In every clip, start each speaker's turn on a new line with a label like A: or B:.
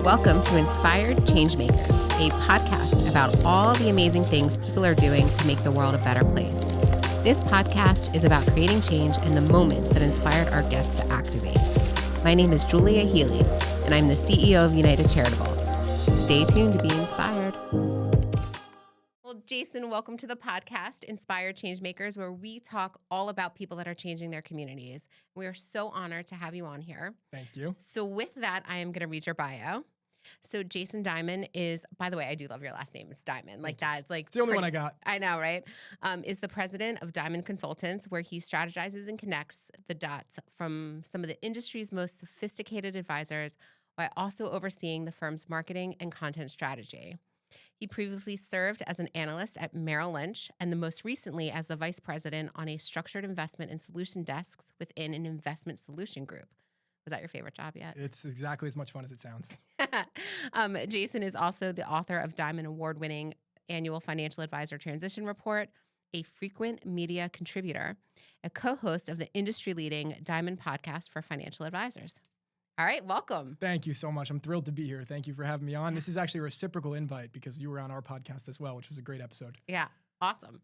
A: Welcome to Inspired Changemakers, a podcast about all the amazing things people are doing to make the world a better place. This podcast is about creating change and the moments that inspired our guests to activate. My name is Julia Healey, and I'm the CEO of United Charitable. Stay tuned to be inspired. Well, Jason, welcome to the podcast, Inspired Changemakers, where we talk all about people that are changing their communities. We are so honored to have you on here.
B: Thank you.
A: So with that, I am going to read your bio. So Jason Diamond is, by the way, I do love your last name. It's Diamond. Like that. It's like
B: It's the only one I got.
A: I know, right? Is the president of Diamond Consultants, where he strategizes and connects the dots from some of the industry's most sophisticated advisors while also overseeing the firm's marketing and content strategy. He previously served as an analyst at Merrill Lynch and the most recently as the vice president on a structured investment and solution desks within an investment solution group. Was that your favorite job yet?
B: It's exactly as much fun as it sounds.
A: Jason is also the author of Diamond Award-winning annual financial advisor transition report, a frequent media contributor, a co-host of the industry-leading Diamond podcast for financial advisors. All right, welcome.
B: Thank you so much. I'm thrilled to be here. Thank you for having me on. This is actually a reciprocal invite because you were on our podcast as well, which was a great episode.
A: Yeah, awesome.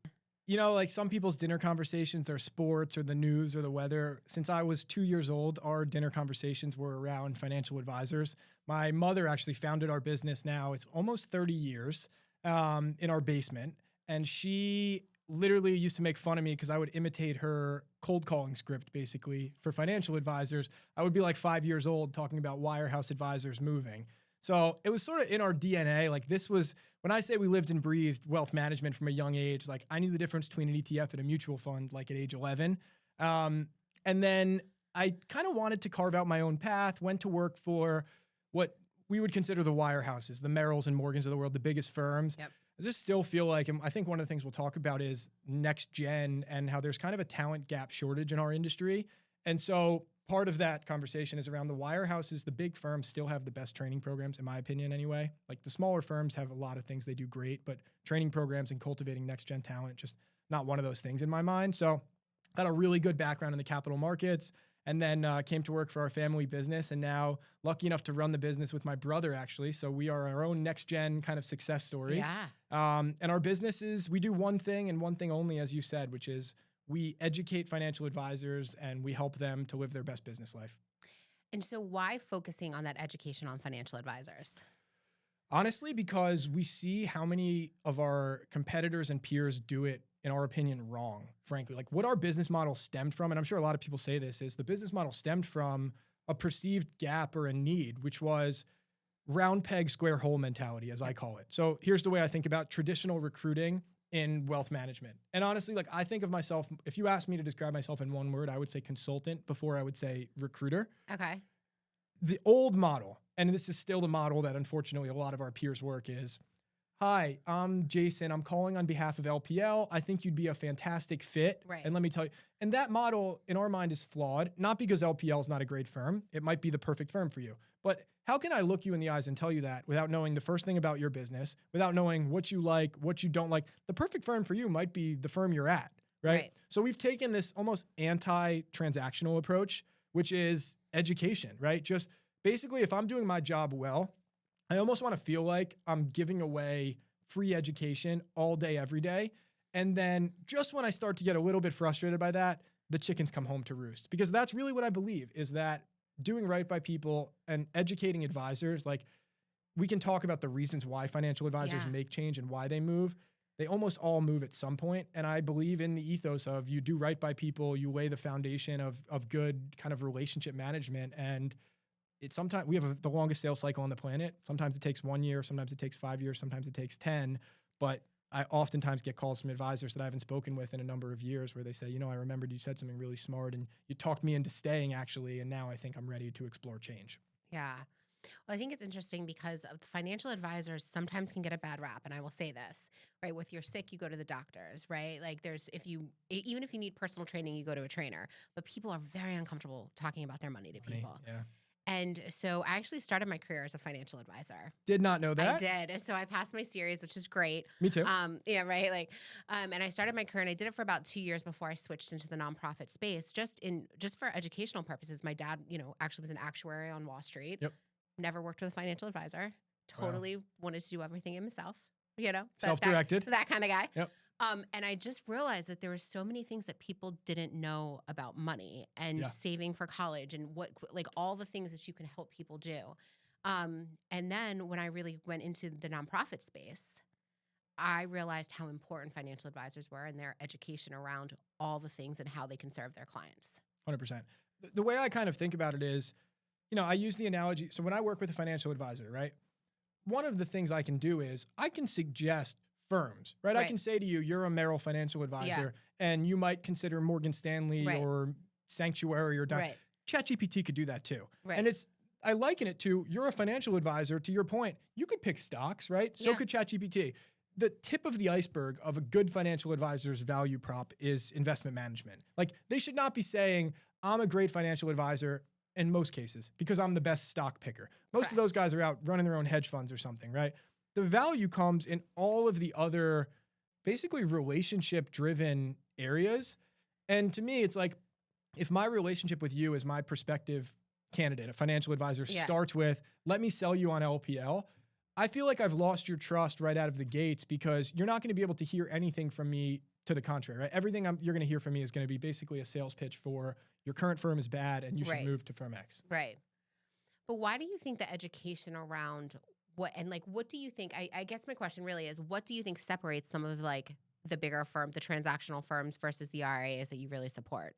B: You know, like some people's dinner conversations are sports or the news or the weather. Since I was 2 years old, our dinner conversations were around financial advisors. My mother actually founded our business now. It's almost 30 years in our basement. And she literally used to make fun of me because I would imitate her cold calling script, basically, for financial advisors. I would be like 5 years old talking about wirehouse advisors moving. So it was sort of in our DNA. Like this was, when I say we lived and breathed wealth management from a young age, like I knew the difference between an ETF and a mutual fund, like at age 11. And then I kind of wanted to carve out my own path, went to work for what we would consider the wirehouses, the Merrills and Morgans of the world, the biggest firms.
A: Yep.
B: I just still feel like, I think one of the things we'll talk about is next gen and how there's kind of a talent gap shortage in our industry. And so part of that conversation is around the wirehouses. The big firms still have the best training programs, in my opinion anyway. Like the smaller firms have a lot of things they do great, but training programs and cultivating next gen talent, just not one of those things in my mind. So got a really good background in the capital markets, and then came to work for our family business, and now lucky enough to run the business with my brother, actually. So we are our own next gen kind of success story.
A: Yeah.
B: And our business is, we do one thing and one thing only, as you said, which is we educate financial advisors and we help them to live their best business life.
A: And so why focusing on that education on financial advisors?
B: Honestly, because we see how many of our competitors and peers do it, in our opinion, wrong, frankly. Like what our business model stemmed from, and I'm sure a lot of people say this, is the business model stemmed from a perceived gap or a need, which was round peg, square hole mentality, as I call it. So here's the way I think about traditional recruiting in wealth management. And honestly, like I think of myself, if you asked me to describe myself in one word, I would say consultant before I would say recruiter.
A: Okay.
B: The old model, and this is still the model that unfortunately a lot of our peers work, is, hi, I'm Jason. I'm calling on behalf of LPL. I think you'd be a fantastic fit.
A: Right.
B: And let me tell you, and that model in our mind is flawed, not because LPL is not a great firm. It might be the perfect firm for you. But how can I look you in the eyes and tell you that without knowing the first thing about your business, without knowing what you like, what you don't like? The perfect firm for you might be the firm you're at, right? So we've taken this almost anti-transactional approach, which is education, right? Just basically, if I'm doing my job well, I almost want to feel like I'm giving away free education all day, every day. And then just when I start to get a little bit frustrated by that, the chickens come home to roost. Because that's really what I believe, is that doing right by people and educating advisors, like we can talk about the reasons why financial advisors make change and why they move. They almost all move at some point. And I believe in the ethos of you do right by people, you lay the foundation of good kind of relationship management. And it's sometimes we have the longest sales cycle on the planet. Sometimes it takes 1 year, sometimes it takes 5 years, sometimes it takes 10. But I oftentimes get calls from advisors that I haven't spoken with in a number of years where they say, you know, I remembered you said something really smart and you talked me into staying actually. And now I think I'm ready to explore change.
A: Yeah. Well, I think it's interesting because of the financial advisors sometimes can get a bad rap. And I will say this, right? With you're sick, you go to the doctors, right? Like even if you need personal training, you go to a trainer, but people are very uncomfortable talking about their money to people.
B: Yeah.
A: And so I actually started my career as a financial advisor.
B: Did not know that.
A: I did. So I passed my series, which is great.
B: Me too.
A: Yeah, right. Like, and I started my career and I did it for about 2 years before I switched into the nonprofit space, just for educational purposes. My dad, actually was an actuary on Wall Street.
B: Yep.
A: never worked with a financial advisor, totally wanted to do everything in myself,
B: Self-directed.
A: that kind of guy.
B: Yep.
A: And I just realized that there were so many things that people didn't know about money and saving for college and all the things that you can help people do. And then when I really went into the nonprofit space, I realized how important financial advisors were and their education around all the things and how they can serve their clients.
B: 100%. The way I kind of think about it is, I use the analogy. So when I work with a financial advisor, right, one of the things I can do is I can suggest firms, right? I can say to you, you're a Merrill financial advisor, and you might consider Morgan Stanley or Sanctuary or ChatGPT could do that too.
A: Right.
B: And I liken it to, you're a financial advisor, to your point, you could pick stocks, right? So could ChatGPT. The tip of the iceberg of a good financial advisor's value prop is investment management. Like, they should not be saying, I'm a great financial advisor in most cases because I'm the best stock picker. Most of those guys are out running their own hedge funds or something, right? The value comes in all of the other basically relationship-driven areas. And to me, it's like, if my relationship with you as my prospective candidate, a financial advisor, starts with, let me sell you on LPL, I feel like I've lost your trust right out of the gates because you're not going to be able to hear anything from me to the contrary, right? Everything you're going to hear from me is going to be basically a sales pitch for your current firm is bad and you should move to firm X.
A: Right. But why do you think the education around what do you think, I guess my question really is, what do you think separates some of the bigger firms, the transactional firms versus the RIAs that you really support?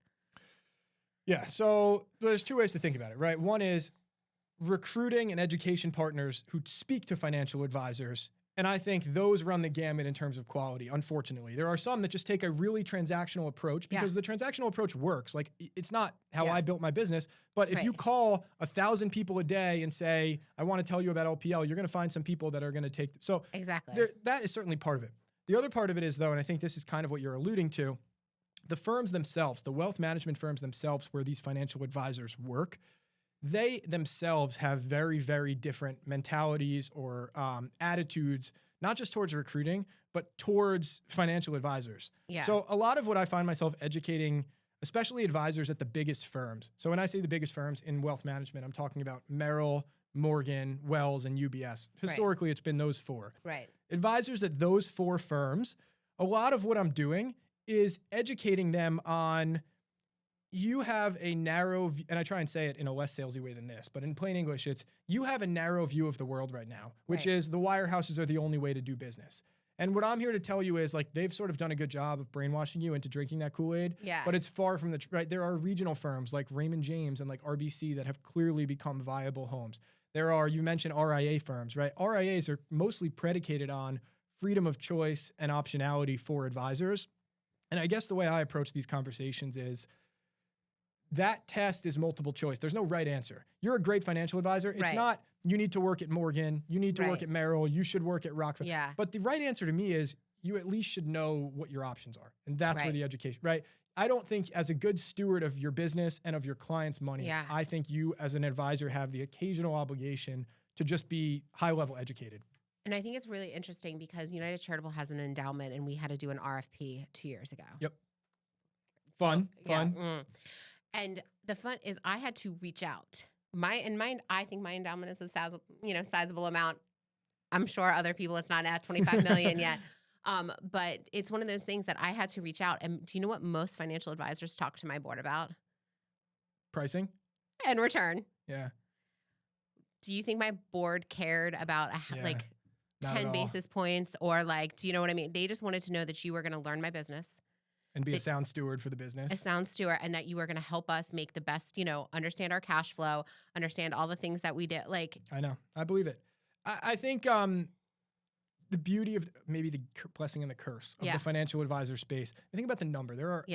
B: Yeah. So there's two ways to think about it, right? One is recruiting and education partners who speak to financial advisors. And I think those run the gamut in terms of quality, unfortunately. There are some that just take a really transactional approach because the transactional approach works. Like, it's not how I built my business, but if you call 1,000 people a day and say, I want to tell you about LPL, you're going to find some people that are going to take. So
A: exactly,
B: that is certainly part of it. The other part of it is, though, and I think this is kind of what you're alluding to, the firms themselves, the wealth management firms themselves where these financial advisors work, they themselves have very, very different mentalities or attitudes, not just towards recruiting, but towards financial advisors.
A: Yeah.
B: So a lot of what I find myself educating, especially advisors at the biggest firms. So when I say the biggest firms in wealth management, I'm talking about Merrill, Morgan, Wells, and UBS. Historically, it's been those four.
A: Right.
B: Advisors at those four firms, a lot of what I'm doing is educating them on, you have a narrow, and I try and say it in a less salesy way than this, but in plain English, it's, you have a narrow view of the world right now, which is the wirehouses are the only way to do business. And what I'm here to tell you is, they've sort of done a good job of brainwashing you into drinking that Kool-Aid, but it's far from right. There are regional firms like Raymond James and like RBC that have clearly become viable homes. There are, you mentioned RIA firms, right? RIAs are mostly predicated on freedom of choice and optionality for advisors. And I guess the way I approach these conversations is, that test is multiple choice. There's no right answer. You're a great financial advisor. It's not, you need to work at Morgan, you need to work at Merrill, you should work at Rockefeller.
A: Yeah.
B: But the right answer to me is, you at least should know what your options are. And that's where the education, right? I don't think, as a good steward of your business and of your clients' money, I think you as an advisor have the occasional obligation to just be high-level educated.
A: And I think it's really interesting because United Charitable has an endowment and we had to do an RFP 2 years ago.
B: Yep. Fun.
A: And the fun is I had to reach out. I think my endowment is a sizable amount. I'm sure other people, it's not at 25 million yet. But it's one of those things that I had to reach out. And do you know what most financial advisors talk to my board about?
B: Pricing?
A: And return.
B: Yeah.
A: Do you think my board cared about 10 basis points or do you know what I mean? They just wanted to know that you were going to learn my business.
B: And be a sound steward for the business.
A: A sound steward, and that you were going to help us make the best, understand our cash flow, understand all the things that we did.
B: I know. I believe it. I think the beauty of maybe the blessing and the curse of the financial advisor space. I think about the number. There are,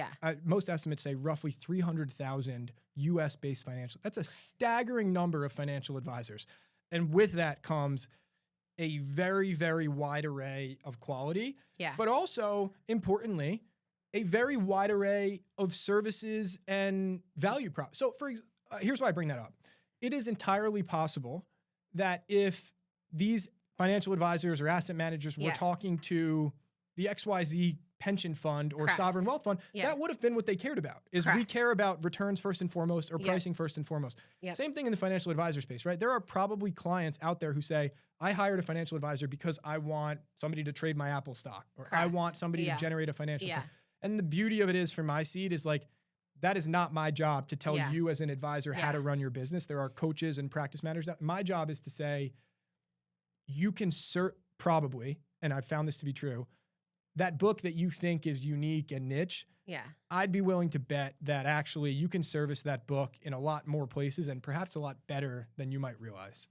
B: most estimates say roughly 300,000 US-based financial. That's a staggering number of financial advisors. And with that comes a very, very wide array of quality.
A: Yeah.
B: But also, importantly, a very wide array of services and value props. So here's why I bring that up. It is entirely possible that if these financial advisors or asset managers were talking to the XYZ pension fund or
A: Correct.
B: sovereign wealth fund,
A: Yeah.
B: that would have been what they cared about, is we
A: Correct.
B: care about returns first and foremost or
A: Yep.
B: pricing first and foremost.
A: Yep.
B: Same thing in the financial advisor space, right? There are probably clients out there who say, I hired a financial advisor because I want somebody to trade my Apple stock, or I
A: Correct.
B: want somebody
A: Yeah.
B: to generate a financial
A: Yeah.
B: plan. And the beauty of it is, from my seat, is like, that is not my job to tell
A: Yeah.
B: you as an advisor how
A: Yeah.
B: to run your business. There are coaches and practice managers. My job is to say, you can probably, and I've found this to be true, that book that you think is unique and niche,
A: Yeah.
B: I'd be willing to bet that actually you can service that book in a lot more places and perhaps a lot better than you might realize.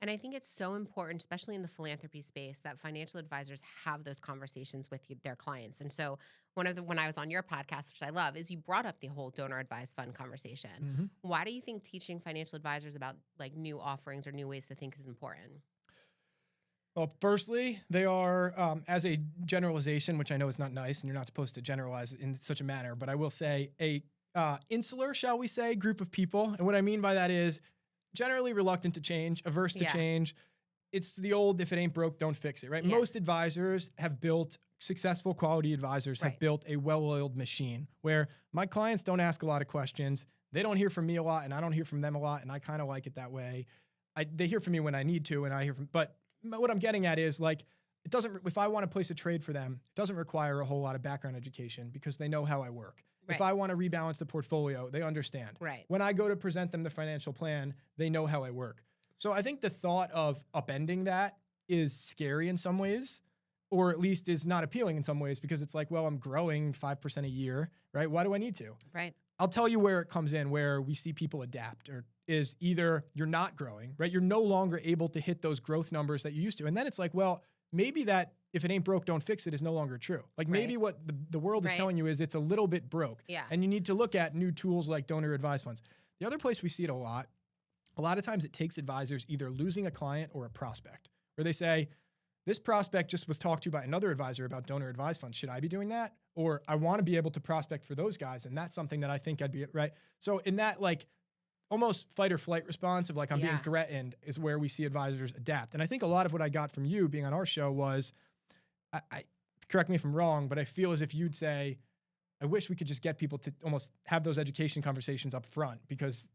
A: And I think it's so important, especially in the philanthropy space, that financial advisors have those conversations with their clients. And so when I was on your podcast, which I love, is you brought up the whole donor advised fund conversation.
B: Mm-hmm.
A: Why do you think teaching financial advisors about like new offerings or new ways to think is important?
B: Well, firstly, they are, as a generalization, which I know is not nice, and you're not supposed to generalize in such a manner, but I will say a insular, shall we say, group of people. And what I mean by that is generally reluctant to change, averse to
A: Yeah.
B: change. It's the old, if it ain't broke, don't fix it, right?
A: Yeah.
B: Most advisors have built, successful quality advisors have
A: Right.
B: built a well-oiled machine where my clients don't ask a lot of questions. They don't hear from me a lot, and I don't hear from them a lot, and I kind of like it that way. They hear from me when I need to, and I hear from, but what I'm getting at is like, it doesn't, if I want to place a trade for them, it doesn't require a whole lot of background education because they know how I work. If
A: Right.
B: I want to rebalance the portfolio, they understand.
A: Right.
B: When I go to present them the financial plan, they know how I work. So I think the thought of upending that is scary in some ways, or at least is not appealing in some ways, because it's like, well, I'm growing 5% a year, right? Why do I need to?
A: Right.
B: I'll tell you where it comes in, where we see people adapt, or is either you're not growing, right? You're no longer able to hit those growth numbers that you used to. And then it's like, well, maybe that if it ain't broke, don't fix it is no longer true. Like maybe what the world is
A: Right.
B: telling you is it's a little bit broke.
A: Yeah.
B: And you need to look at new tools like donor advised funds. The other place we see it a lot of times it takes advisors either losing a client or a prospect, where they say, this prospect just was talked to by another advisor about donor advised funds. Should I be doing that? Or I want to be able to prospect for those guys, and that's something that I think I'd be, right? So in that like almost fight or flight response of like, I'm being
A: Yeah.
B: threatened, is where we see advisors adapt. And I think a lot of what I got from you being on our show was, I correct me if I'm wrong, but I feel as if you'd say, I wish we could just get people to almost have those education conversations up front, because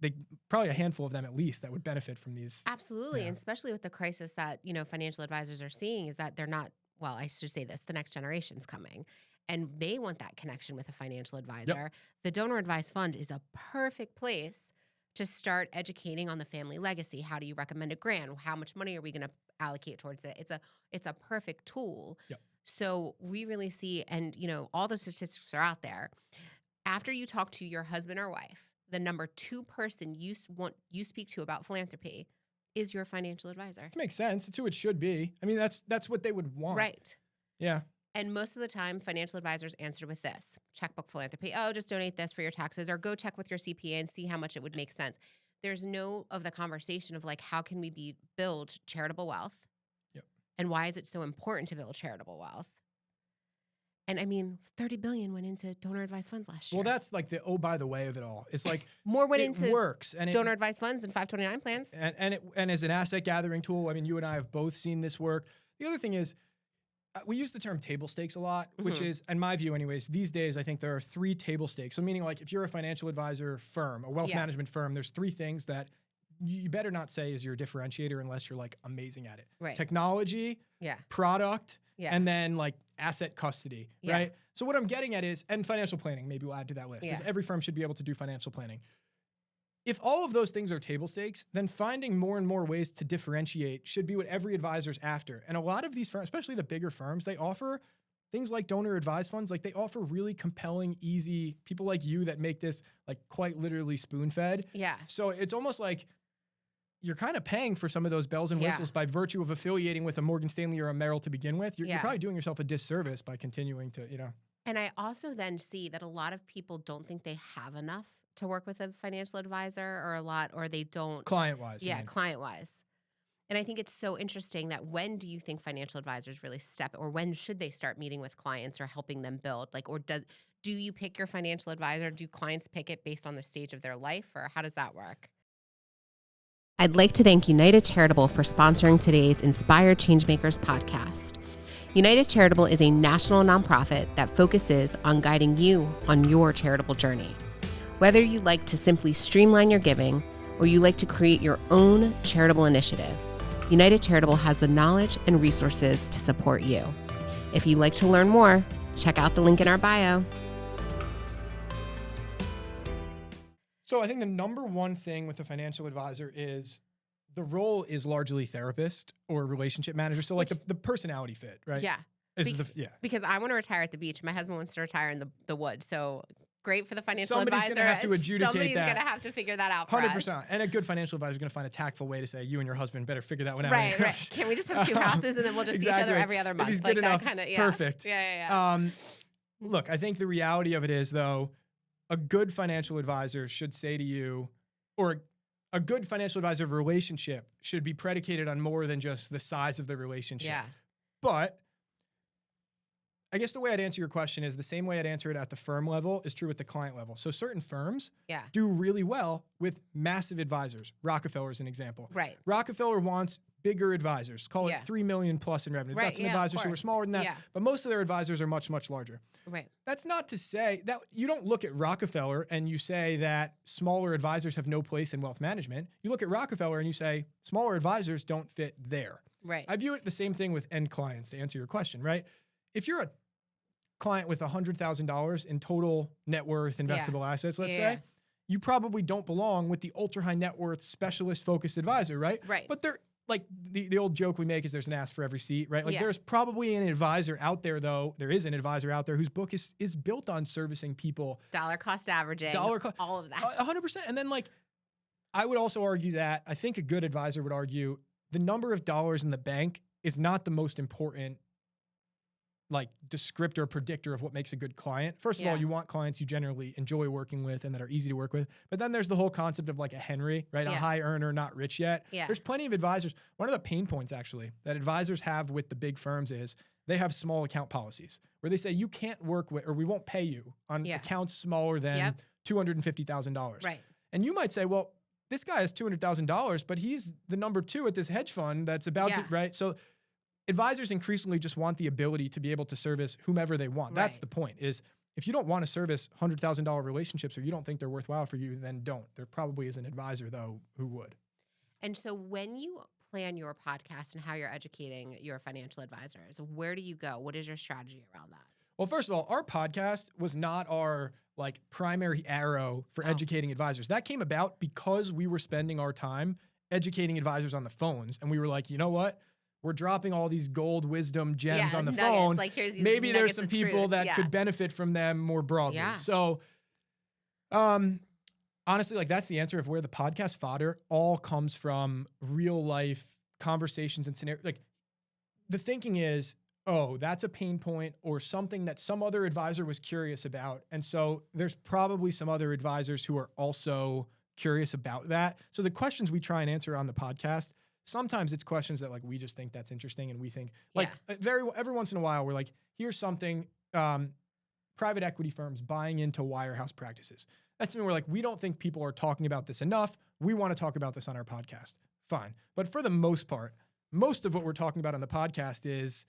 B: they probably a handful of them at least that would benefit from these.
A: Absolutely.
B: Yeah.
A: And especially with the crisis that, financial advisors are seeing, is that they're not, well, I should say this, the next generation's coming and they want that connection with a financial advisor. The donor advised fund is a perfect place to start educating on the family legacy. How do you recommend a grant? How much money are we going to allocate towards it? It's a perfect tool.
B: Yep.
A: So we really see, and all the statistics are out there. After you talk to your husband or wife, the number 2 person you speak to about philanthropy is your financial advisor.
B: It makes sense. It's who it should be. I mean, that's what they would want.
A: Right.
B: Yeah.
A: And most of the time, financial advisors answer with this: checkbook philanthropy. Oh, just donate this for your taxes, or go check with your CPA and see how much it would make sense. There's no of the conversation of like, how can we build charitable wealth?
B: Yep.
A: And why is it so important to build charitable wealth? And I mean, $30 billion went into donor advised funds last year.
B: Well, that's like the, oh, by the way of it all. It's like
A: more went
B: it
A: into
B: works, and
A: donor advised funds than 529 plans.
B: and as an asset gathering tool, I mean, you and I have both seen this work. The other thing is, we use the term table stakes a lot, which is, in my view anyways, these days, I think there are 3 table stakes. So meaning like if you're a financial advisor firm, a wealth management firm, there's 3 things that you better not say is your differentiator unless you're like amazing at it.
A: Right.
B: Technology,
A: Yeah.
B: product,
A: Yeah.
B: and then like asset custody,
A: Yeah.
B: right? So what I'm getting at is, and financial planning, maybe we'll add to that list, is
A: Yeah.
B: every firm should be able to do financial planning. If all of those things are table stakes, then finding more and more ways to differentiate should be what every advisor's after. And a lot of these firms, especially the bigger firms, they offer things like donor advised funds. Like they offer really compelling, easy, people like you that make this like quite literally spoon fed.
A: Yeah.
B: So it's almost like you're kind of paying for some of those bells and whistles by virtue of affiliating with a Morgan Stanley or a Merrill to begin with. You're probably doing yourself a disservice by continuing to,
A: And I also then see that a lot of people don't think they have enough to work with a financial advisor, or they don't.
B: Client-wise.
A: Yeah, client-wise. And I think it's so interesting that when do you think financial advisors really or when should they start meeting with clients or helping them build? Like, or do you pick your financial advisor? Do clients pick it based on the stage of their life, or how does that work? I'd like to thank United Charitable for sponsoring today's Inspired Changemakers podcast. United Charitable is a national nonprofit that focuses on guiding you on your charitable journey. Whether you like to simply streamline your giving or you like to create your own charitable initiative, United Charitable has the knowledge and resources to support you. If you'd like to learn more, check out the link in our bio.
B: So I think the number one thing with a financial advisor is the role is largely therapist or relationship manager. So like the personality fit, right?
A: Yeah. Because I want to retire at the beach. My husband wants to retire in the woods. So great for the financial
B: Somebody's
A: advisor.
B: Somebody's going to have to adjudicate that.
A: Somebody's going to have to figure that out for
B: 100%.
A: us.
B: And a good financial advisor is going to find a tactful way to say, you and your husband better figure that one out.
A: Right. Can we just have two houses and then we'll just see each other every other month?
B: If he's good enough, perfect.
A: Yeah.
B: Look, I think the reality of it is, though, a good financial advisor should say to you, or a good financial advisor relationship should be predicated on more than just the size of the relationship.
A: Yeah.
B: But I guess the way I'd answer your question is the same way I'd answer it at the firm level is true at the client level. So certain firms do really well with massive advisors. Rockefeller is an example.
A: Right.
B: Rockefeller wants bigger advisors, call it 3 million plus in revenue. They've got some advisors who are smaller than that, but most of their advisors are much, much larger.
A: Right.
B: That's not to say that you don't look at Rockefeller and you say that smaller advisors have no place in wealth management. You look at Rockefeller and you say smaller advisors don't fit there.
A: Right.
B: I view it the same thing with end clients, to answer your question, right? If you're a client with $100,000 in total net worth investable assets, let's say, you probably don't belong with the ultra high net worth specialist focused advisor, right?
A: Right.
B: But they're like the old joke we make is there's an ass for every seat, right? Like there's probably an advisor out there, though. There is an advisor out there whose book is built on servicing people.
A: Dollar cost averaging. All of that.
B: 100%. And then like, I would also argue that I think a good advisor would argue the number of dollars in the bank is not the most important like descriptor, predictor of what makes a good client. First of all, you want clients you generally enjoy working with and that are easy to work with. But then there's the whole concept of like a Henry, right? A high earner, not rich yet.
A: Yeah.
B: There's plenty of advisors. One of the pain points actually that advisors have with the big firms is they have small account policies where they say you can't work with, or we won't pay you on accounts smaller than $250,000.
A: Right.
B: And you might say, well, this guy has $200,000, but he's the number 2 at this hedge fund that's about to, right? So advisors increasingly just want the ability to be able to service whomever they want. That's the point, is if you don't want to service $100,000 relationships or you don't think they're worthwhile for you, then don't. There probably is an advisor, though, who would.
A: And so when you plan your podcast and how you're educating your financial advisors, where do you go? What is your strategy around that?
B: Well, first of all, our podcast was not our like primary arrow for educating advisors. That came about because we were spending our time educating advisors on the phones. And we were like, you know what? We're dropping all these gold wisdom gems on the phone.
A: Like, here's these
B: maybe there's some people that could benefit from them more broadly. So, honestly, like that's the answer of where the podcast fodder all comes from real life conversations and scenarios. Like the thinking is, oh, that's a pain point or something that some other advisor was curious about. And so there's probably some other advisors who are also curious about that. So the questions we try and answer on the podcast, sometimes it's questions that like we just think that's interesting and we think like every once in a while we're like, here's something private equity firms buying into wirehouse practices. That's something we're like, we don't think people are talking about this enough. We want to talk about this on our podcast. Fine. But for the most part, most of what we're talking about on the podcast is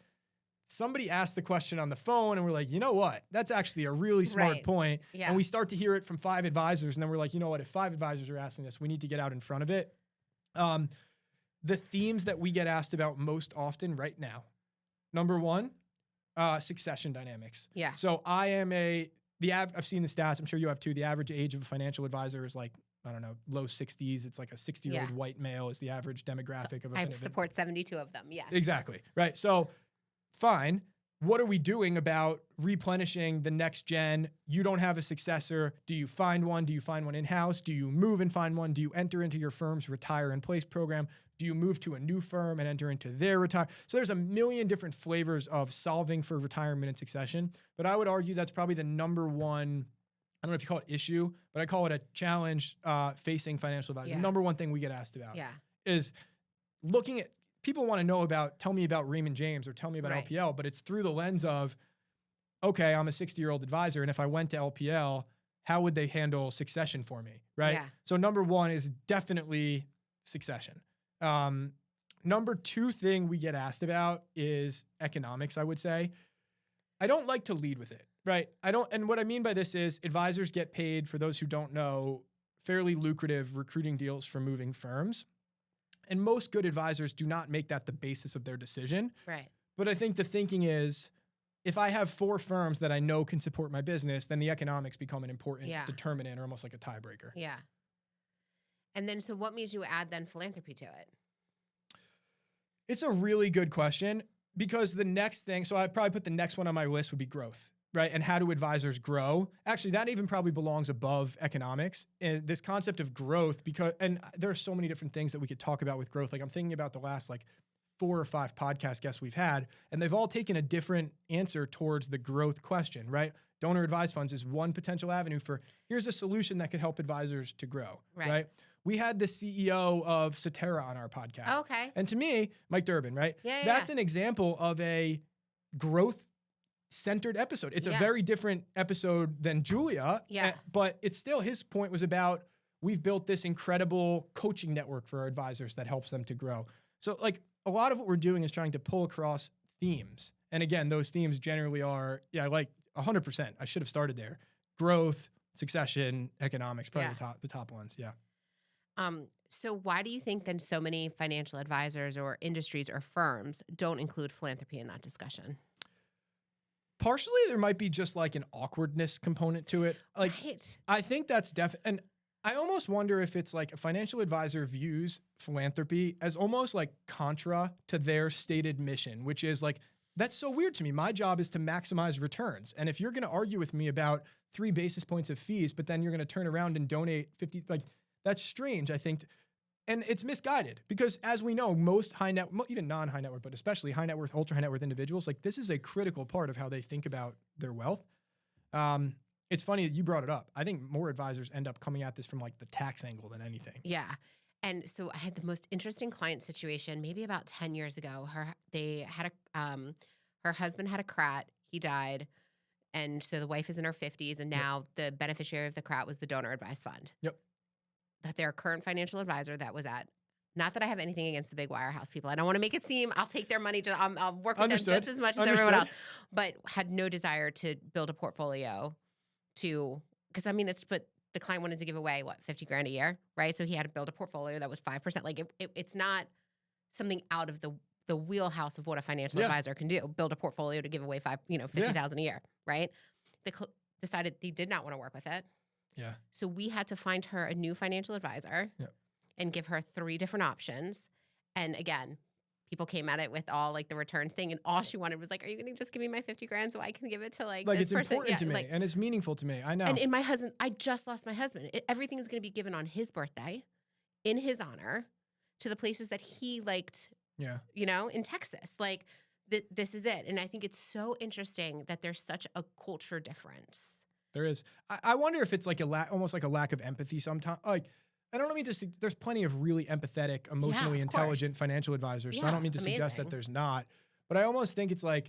B: somebody asked the question on the phone and we're like, you know what? That's actually a really smart point. Yeah. And we start to hear it from 5 advisors and then we're like, you know what? If 5 advisors are asking this, we need to get out in front of it. The themes that we get asked about most often right now, number 1, succession dynamics.
A: Yeah.
B: So I am I've seen the stats. I'm sure you have too. The average age of a financial advisor is like, I don't know, low 60s. It's like a 60-year-old white male is the average demographic of a
A: I support 72 of them. Yeah.
B: Exactly. Right. So fine. What are we doing about replenishing the next gen? You don't have a successor. Do you find one? Do you find one in-house? Do you move and find one? Do you enter into your firm's retire in place program? Do you move to a new firm and enter into their retire? So there's a million different flavors of solving for retirement and succession. But I would argue that's probably the number one, I don't know if you call it issue, but I call it a challenge facing financial advisors. The number one thing we get asked about is looking at, people want to know about, tell me about Raymond James or tell me about LPL, but it's through the lens of, okay, I'm a 60-year-old advisor, and if I went to LPL, how would they handle succession for me, right? Yeah. So number 1 is definitely succession. Number 2 thing we get asked about is economics, I would say. I don't like to lead with it, right? And what I mean by this is advisors get paid, for those who don't know, fairly lucrative recruiting deals for moving firms. And most good advisors do not make that the basis of their decision.
A: Right.
B: But I think the thinking is, if I have 4 firms that I know can support my business, then the economics become an important determinant, or almost like a tiebreaker.
A: Yeah. And then, so what made you add then philanthropy to it?
B: It's a really good question, because the next thing, so I'd probably put the next one on my list would be growth, right? And how do advisors grow? Actually, that even probably belongs above economics. And this concept of growth, and there are so many different things that we could talk about with growth. Like I'm thinking about the last 4 or 5 podcast guests we've had, and they've all taken a different answer towards the growth question, right? Donor advised funds is one potential avenue for, here's a solution that could help advisors to grow, right? We had the CEO of Cetera on our podcast.
A: Oh, okay.
B: And to me, Mike Durbin, right?
A: Yeah.
B: That's an example of a growth-centered episode. It's a very different episode than Julia.
A: Yeah.
B: But it's still, his point was about, we've built this incredible coaching network for our advisors that helps them to grow. So a lot of what we're doing is trying to pull across themes. And again, those themes generally are, 100%. I should have started there. Growth, succession, economics, probably the top ones. Yeah.
A: So why do you think then so many financial advisors or industries or firms don't include philanthropy in that discussion?
B: Partially, there might be just an awkwardness component to it.
A: Right.
B: I think that's definitely, and I almost wonder if it's a financial advisor views philanthropy as almost contra to their stated mission, which is that's so weird to me. My job is to maximize returns. And if you're going to argue with me about 3 basis points of fees, but then you're going to turn around and donate 50, that's strange, I think. And it's misguided, because as we know, most even non-high net worth, but especially high net worth, ultra high net worth individuals, this is a critical part of how they think about their wealth. It's funny that you brought it up. I think more advisors end up coming at this from the tax angle than anything.
A: Yeah. And so I had the most interesting client situation maybe about 10 years ago. Her husband had a CRAT. He died. And so the wife is in her 50s, and now the beneficiary of the CRAT was the donor advised fund.
B: Yep.
A: That their current financial advisor that was at, not that I have anything against the big wirehouse people. I don't want to make it seem I'll take their money. I'll work with them just as much as everyone else, but had no desire to build a portfolio because but the client wanted to give away $50,000 a year, right? So he had to build a portfolio that was 5%. It's not something out of the wheelhouse of what a financial advisor can do. Build a portfolio to give away $50,000 a year, right? Decided they did not want to work with it.
B: Yeah.
A: So we had to find her a new financial advisor and give her 3 different options. And again, people came at it with all the returns thing, and all she wanted was are you going to just give me my $50,000 so I can give it to this
B: it's
A: person?
B: important to me, and it's meaningful to me. I know.
A: And in my husband, I just lost my husband. Everything is going to be given on his birthday, in his honor, to the places that he liked.
B: Yeah.
A: In Texas, this is it. And I think it's so interesting that there's such a culture difference.
B: There is. I wonder if it's almost a lack of empathy sometimes. I don't mean to. There's plenty of really empathetic, emotionally intelligent financial advisors. So I don't mean to suggest that there's not. But I almost think it's I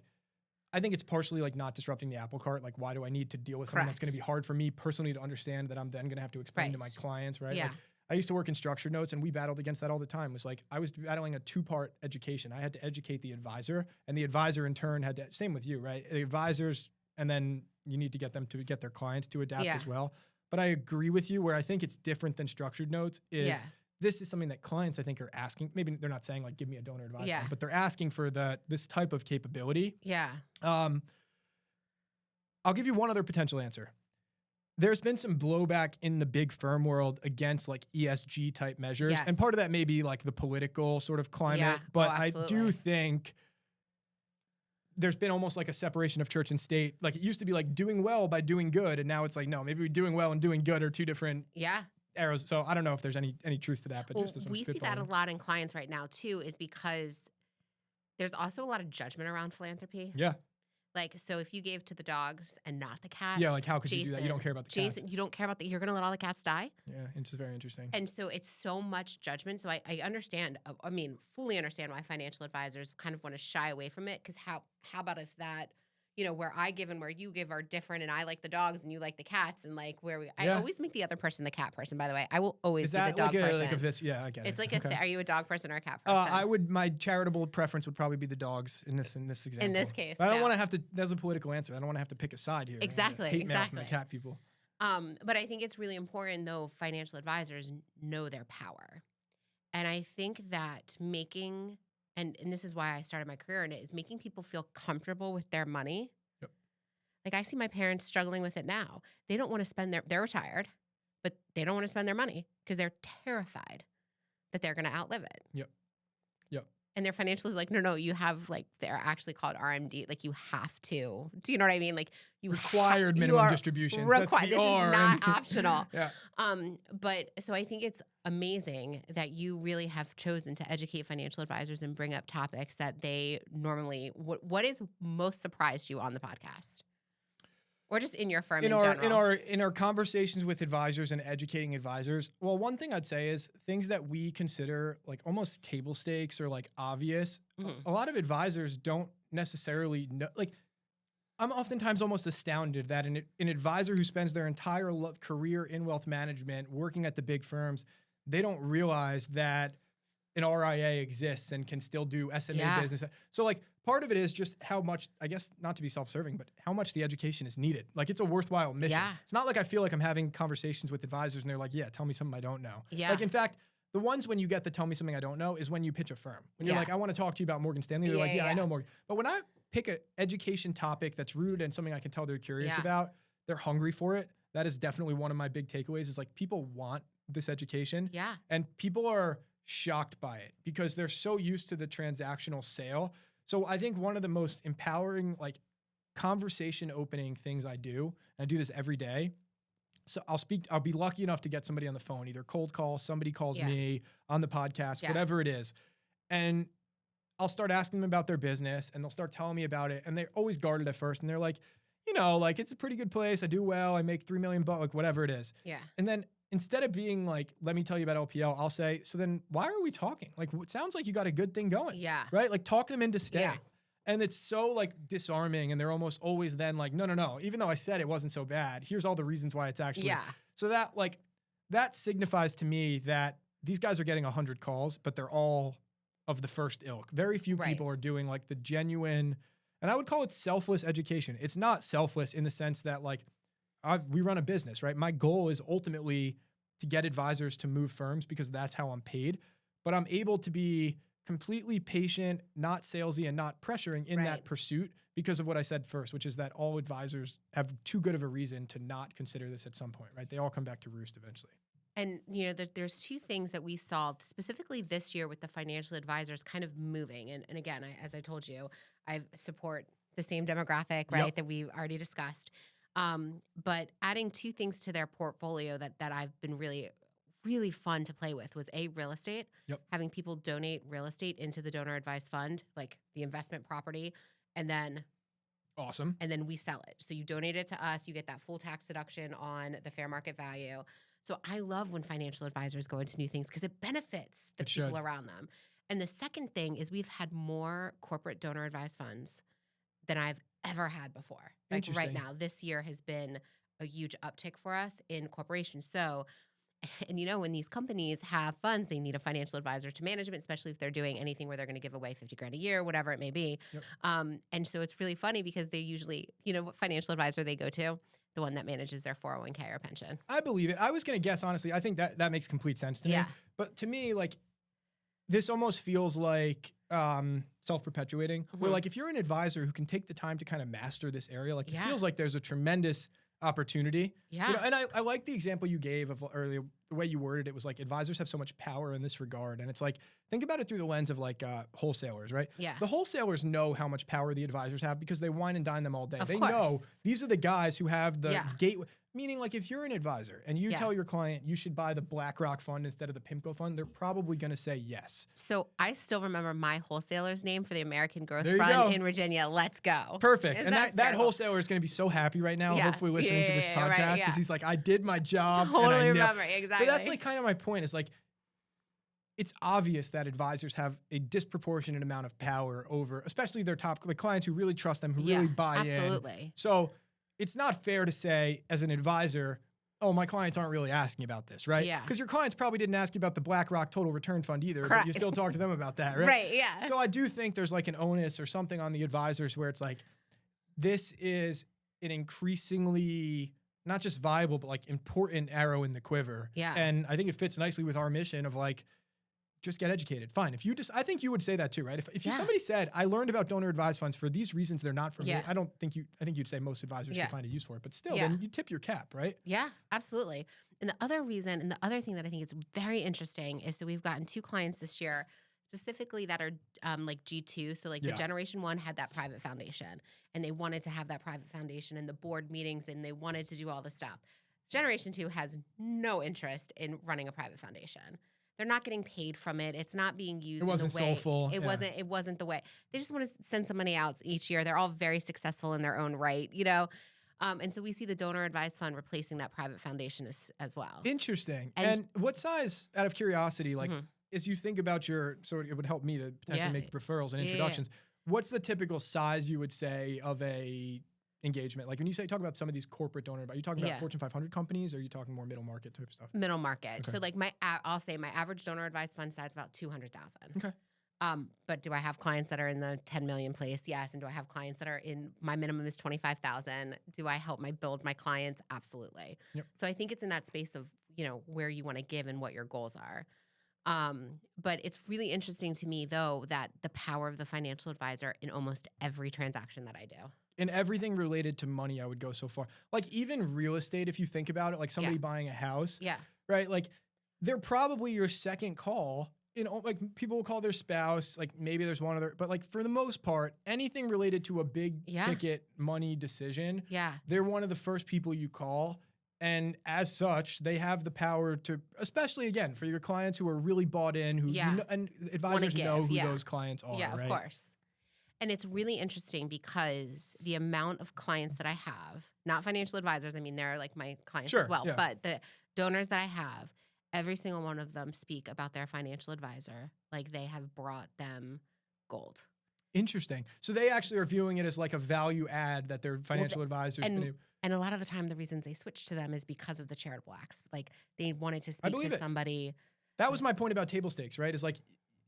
B: think it's partially not disrupting the apple cart. Why do I need to deal with something that's going to be hard for me personally to understand, that I'm then going to have to explain to my clients, right?
A: Yeah.
B: I used to work in structured notes, and we battled against that all the time. It was I was battling a 2-part education. I had to educate the advisor, and the advisor in turn had to, same with you, right? The advisors, and then you need to get them to get their clients to adapt as well. But I agree with you, where I think it's different than structured notes is this is something that clients, I think, are asking. Maybe they're not saying give me a donor advisor, but they're asking for this type of capability.
A: Yeah.
B: I'll give you one other potential answer. There's been some blowback in the big firm world against ESG type measures.
A: Yes.
B: And part of that may be the political sort of climate, but I do think there's been almost a separation of church and state. It used to be doing well by doing good. And now it's no, maybe doing well and doing good are 2 different arrows. So I don't know if there's any truth to that, but just as
A: we see that a lot in clients right now too, is because there's also a lot of judgment around philanthropy.
B: Yeah.
A: So if you gave to the dogs and not the cats.
B: Yeah, how could you do that? You don't care about the cats.
A: You don't care about you're going to let all the cats die?
B: Yeah, it's very interesting.
A: And so it's so much judgment. So I understand, fully understand why financial advisors kind of want to shy away from it, because how about if that, where I give and where you give are different, and I like the dogs and you like the cats, and like I
B: Yeah.
A: always make the other person the cat person, by the way. I will always
B: Is
A: be the
B: that
A: dog
B: like
A: person.
B: yeah, I get
A: It's
B: it.
A: like are you a dog person or a cat person?
B: My charitable preference would probably be the dogs in this example.
A: In this case,
B: But I don't want to have to, that's a political answer. I don't want to have to pick a side here.
A: Exactly,
B: Hate mail from
A: exactly.
B: the cat people.
A: But I think it's really important, though, financial advisors know their power. And I think that making, and this is why I started my career in it, is making people feel comfortable with their money.
B: Yep.
A: Like I see my parents struggling with it now. They don't want to spend they're retired, but they don't want to spend their money because they're terrified that they're going to outlive it.
B: Yep.
A: And their financial is like, no, you have they're actually called RMD. Like you have to, do you know what I mean? Like you
B: required minimum distributions.
A: Required. This
B: R
A: is not optional.
B: Yeah.
A: But so I think it's amazing that you really have chosen to educate financial advisors and bring up topics that they normally, what is most surprised you on the podcast? Or just in your firm in general?
B: In our conversations with advisors and educating advisors, well, one thing I'd say is things that we consider like almost table stakes or like obvious.
A: Mm-hmm.
B: A lot of advisors don't necessarily know. Like, I'm oftentimes almost astounded that an advisor who spends their entire career in wealth management working at the big firms, they don't realize that an RIA exists and can still do SMA business. So like part of it is just how much, I guess not to be self-serving, but how much the education is needed. Like it's a worthwhile mission.
A: Yeah.
B: It's not like I feel like I'm having conversations with advisors and they're like, yeah, tell me something I don't know.
A: Yeah.
B: Like in fact, the ones when you get the tell me something I don't know is when you pitch a firm. When you're like, I want to talk to you about Morgan Stanley. They're like, I know Morgan. But when I pick an education topic that's rooted in something I can tell they're curious about, they're hungry for it. That is definitely one of my big takeaways is like people want this education.
A: Yeah.
B: And people are shocked by it because they're so used to the transactional sale. So I think one of the most empowering, like conversation opening things I do, and I do this every day. So I'll be lucky enough to get somebody on the phone, either cold call, somebody calls me on the podcast, whatever it is. And I'll start asking them about their business and they'll start telling me about it. And they're always guarded at first. And they're like, like it's a pretty good place. I do well. I make $3 million, like whatever it is.
A: Yeah.
B: And then instead of being like, let me tell you about LPL, I'll say, so then why are we talking? Like, it sounds like you got a good thing going.
A: Yeah.
B: Right? Like talk them into staying.
A: Yeah.
B: And it's so like disarming. And they're almost always then like, no. Even though I said it wasn't so bad, here's all the reasons why it's actually. So that signifies to me that these guys are getting 100 calls, but they're all of the first ilk. Very few people are doing like the genuine, and I would call it selfless education. It's not selfless in the sense that like, we run a business, right? My goal is ultimately to get advisors to move firms because that's how I'm paid. But I'm able to be completely patient, not salesy, and not pressuring in that pursuit because of what I said first, which is that all advisors have too good of a reason to not consider this at some point, right? They all come back to roost eventually.
A: And, there's two things that we saw specifically this year with the financial advisors kind of moving. And again, as I told you, I support the same demographic, right, that we've already discussed. But adding two things to their portfolio that I've been really, really fun to play with was real estate, having people donate real estate into the donor advised fund, like the investment property, and then
B: awesome.
A: And then we sell it. So you donate it to us, you get that full tax deduction on the fair market value. So I love when financial advisors go into new things because it benefits the people around them. And the second thing is we've had more corporate donor advised funds than I've ever had before. Like right now, this year has been a huge uptick for us in corporations. So, and when these companies have funds, they need a financial advisor to management, especially if they're doing anything where they're going to give away $50,000 a year, whatever it may be. And so it's really funny because they usually, what financial advisor they go to? The one that manages their 401k or pension.
B: I believe it. I was going to guess, honestly, I think that makes complete sense to me. But to me, like, this almost feels like self-perpetuating. Where like if you're an advisor who can take the time to kind of master this area, like it feels like there's a tremendous opportunity. And I like the example you gave of earlier, the way you worded it was like advisors have so much power in this regard. And it's like, think about it through the lens of like wholesalers, right? Yeah. The wholesalers know how much power the advisors have because they wine and dine them all day. They know these are the guys who have the gateway. Meaning like if you're an advisor and you tell your client you should buy the BlackRock fund instead of the PIMCO fund, they're probably going to say yes.
A: So I still remember my wholesaler's name for the American Growth Fund in Virginia. Let's go.
B: Perfect. And that wholesaler is going to be so happy right now, hopefully listening to this podcast because he's like, I did my job.
A: Totally remember. Exactly.
B: But that's like kind of my point is like, it's obvious that advisors have a disproportionate amount of power over, especially their top, the clients who really trust them, who really buy
A: absolutely.
B: in. So it's not fair to say as an advisor, oh, my clients aren't really asking about this, right?
A: Yeah.
B: Because your clients probably didn't ask you about the BlackRock Total Return Fund either,
A: Correct.
B: but you still talk to them about that, right?
A: Right, yeah.
B: So I do think there's like an onus or something on the advisors where it's like, this is an increasingly not just viable, but like important arrow in the quiver.
A: Yeah.
B: And I think it fits nicely with our mission of like, just get educated. Fine. If you just, I think you would say that too, right? If somebody said, I learned about donor advised funds for these reasons, they're not for me. I think you'd say most advisors can find a use for it, but still, then you tip your cap, right?
A: Yeah, absolutely. And the other reason, and the other thing that I think is very interesting is, so we've gotten 2 clients this year specifically that are like G2. So like the Generation 1 had that private foundation and they wanted to have that private foundation and the board meetings and they wanted to do all this stuff. Generation 2 has no interest in running a private foundation. They're not getting paid from it. It's not being used. It wasn't in the way. Soulful. It wasn't the way. They just want to send some money out each year. They're all very successful in their own right, you know. And so we see the donor advised fund replacing that private foundation as well.
B: Interesting. And what size, out of curiosity, like as you think about so it would help me to potentially make referrals and introductions. What's the typical size you would say of a engagement? Like when you talk about some of these corporate donor, are you talking about Fortune 500 companies or are you talking more middle market type stuff?
A: Middle market. Okay. So like I'll say my average donor advised fund size is about 200,000.
B: Okay.
A: But do I have clients that are in the 10 million place? Yes. And do I have clients that are in, my minimum is 25,000. Do I help build my clients? Absolutely. Yep. So I think it's in that space of, you know, where you want to give and what your goals are. But it's really interesting to me though, that the power of the financial advisor in almost every transaction that I do.
B: In everything related to money, I would go so far. Like even real estate, if you think about it, like somebody buying a house, right? Like they're probably your second call. You know, like people will call their spouse, like maybe there's one other, but like for the most part, anything related to a big ticket money decision, they're one of the first people you call. And as such, they have the power to, especially again, for your clients who are really bought in, who you know, and advisors know who those clients are,
A: right?
B: Of
A: Course. And it's really interesting because the amount of clients that I have, not financial advisors, I mean, they're like my clients as well, but the donors that I have, every single one of them speak about their financial advisor like they have brought them gold.
B: Interesting. So they actually are viewing it as like a value add that their financial advisors can do.
A: And a lot of the time, the reasons they switch to them is because of the charitable acts. Like they wanted to speak to somebody.
B: That was my point about table stakes, right? Is like,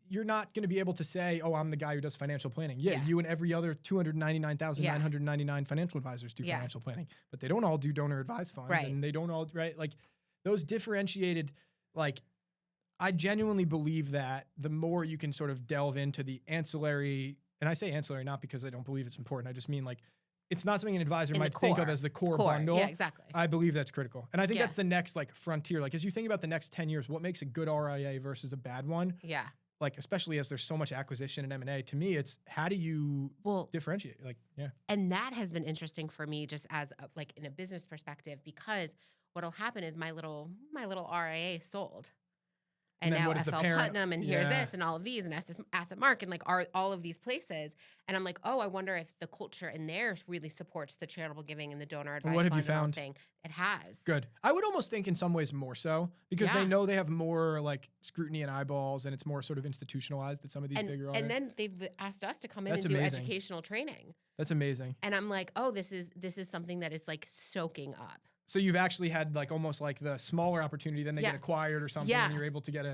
B: you're not going to be able to say, oh, I'm the guy who does financial planning. Yeah. You and every other 299,999 financial advisors do financial planning, but they don't all do donor advised funds and they don't all, right? Like those differentiated, like I genuinely believe that the more you can sort of delve into the ancillary, and I say ancillary not because I don't believe it's important. I just mean like, it's not something an advisor might think of as the core bundle.
A: Yeah, exactly.
B: I believe that's critical. And I think that's the next like frontier. Like as you think about the next 10 years, what makes a good RIA versus a bad one?
A: Yeah.
B: Like, especially as there's so much acquisition and M&A, to me, it's how do you differentiate? Like,
A: And that has been interesting for me just as like in a business perspective, because what'll happen is my little RIA sold. And now FL Putnam and here's this and all of these and Asset Mark and like all of these places. And I'm like, oh, I wonder if the culture in there really supports the charitable giving and the donor advice.
B: What have you found?
A: It has.
B: Good. I would almost think in some ways more so because they know they have more like scrutiny and eyeballs and it's more sort of institutionalized than some of these bigger.
A: And then they've asked us to come in and do educational training.
B: That's amazing.
A: And I'm like, oh, this is something that is like soaking up.
B: So you've actually had like almost like the smaller opportunity, then they get acquired or something, and you're able to get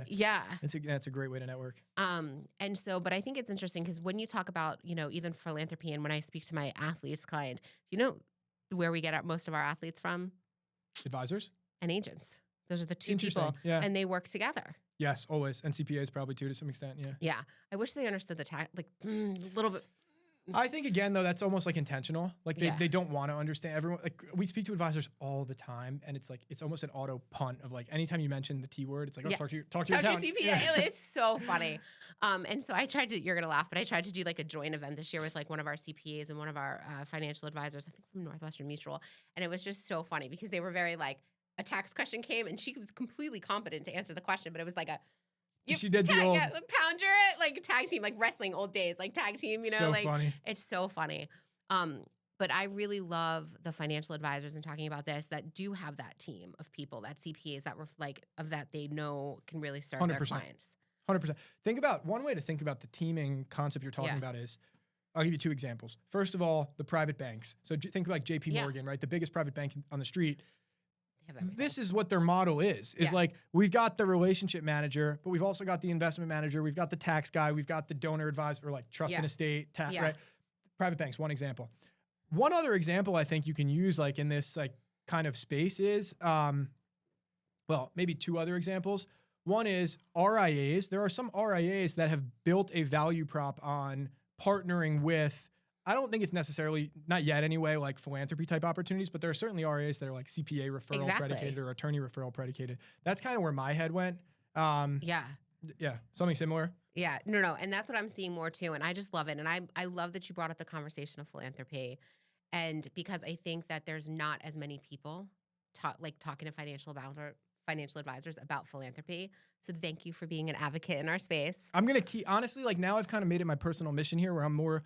B: that's a great way to network.
A: And so, but I think it's interesting because when you talk about, you know, even philanthropy, and when I speak to my athletes client, you know, where we get most of our athletes from?
B: Advisors
A: and agents. Those are the two people, and they work together.
B: Yes, always. And CPAs probably too to some extent. Yeah.
A: Yeah, I wish they understood the like a little bit.
B: I think again though that's almost like intentional. Like they don't want to understand everyone. Like we speak to advisors all the time, and it's like it's almost an auto punt of like anytime you mention the T word, it's like oh talk to your
A: CPA. Yeah. It's so funny. And so I tried to. You're gonna laugh, but I tried to do like a joint event this year with like one of our CPAs and one of our financial advisors. I think from Northwestern Mutual, and it was just so funny because they were very like a tax question came and she was completely competent to answer the question, but it was like a.
B: She did the old
A: pounder it like tag team, like wrestling old days, like tag team, you know,
B: so
A: like
B: funny.
A: It's so funny. But I really love the financial advisors and talking about this that do have that team of people, that CPAs that were like of that they know can really serve
B: 100%.
A: their clients.
B: 100%. One way to think about the teaming concept you're talking about is, I'll give you 2 examples. First of all, the private banks. So think like JP Morgan, right? The biggest private bank on the street. This is what their model is like, we've got the relationship manager, but we've also got the investment manager. We've got the tax guy. We've got the donor advisor, or like trust and estate, tax, right? Private banks, one example. One other example I think you can use like in this like kind of space is, maybe 2 other examples. One is RIAs. There are some RIAs that have built a value prop on partnering with, I don't think it's necessarily, not yet anyway, like philanthropy type opportunities, but there are certainly RIAs that are like CPA referral predicated or attorney referral predicated. That's kind of where my head went. Yeah, something similar.
A: Yeah, no. And that's what I'm seeing more too. And I just love it. And I love that you brought up the conversation of philanthropy. And because I think that there's not as many people talking to financial advisors about philanthropy. So thank you for being an advocate in our space.
B: I'm going to keep, honestly, like now I've kind of made it my personal mission here where I'm more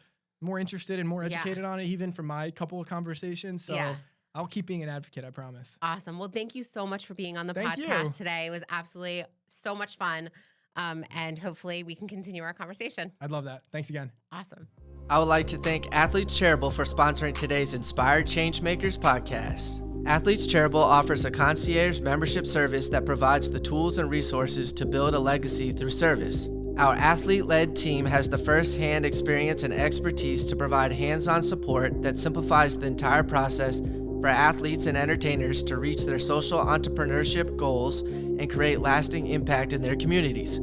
B: interested and more educated on it, even from my couple of conversations. So I'll keep being an advocate, I promise.
A: Awesome. Well, thank you so much for being on the podcast today. It was absolutely so much fun. And hopefully we can continue our conversation.
B: I'd love that. Thanks again.
A: Awesome.
C: I would like to thank Athletes Charitable for sponsoring today's Inspired Changemakers podcast. Athletes Charitable offers a concierge membership service that provides the tools and resources to build a legacy through service. Our athlete-led team has the first-hand experience and expertise to provide hands-on support that simplifies the entire process for athletes and entertainers to reach their social entrepreneurship goals and create lasting impact in their communities.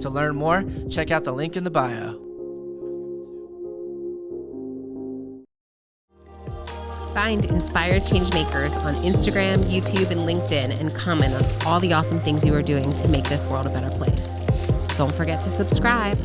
C: To learn more, check out the link in the bio.
A: Find Inspired Changemakers on Instagram, YouTube, and LinkedIn, and comment on all the awesome things you are doing to make this world a better place. Don't forget to subscribe.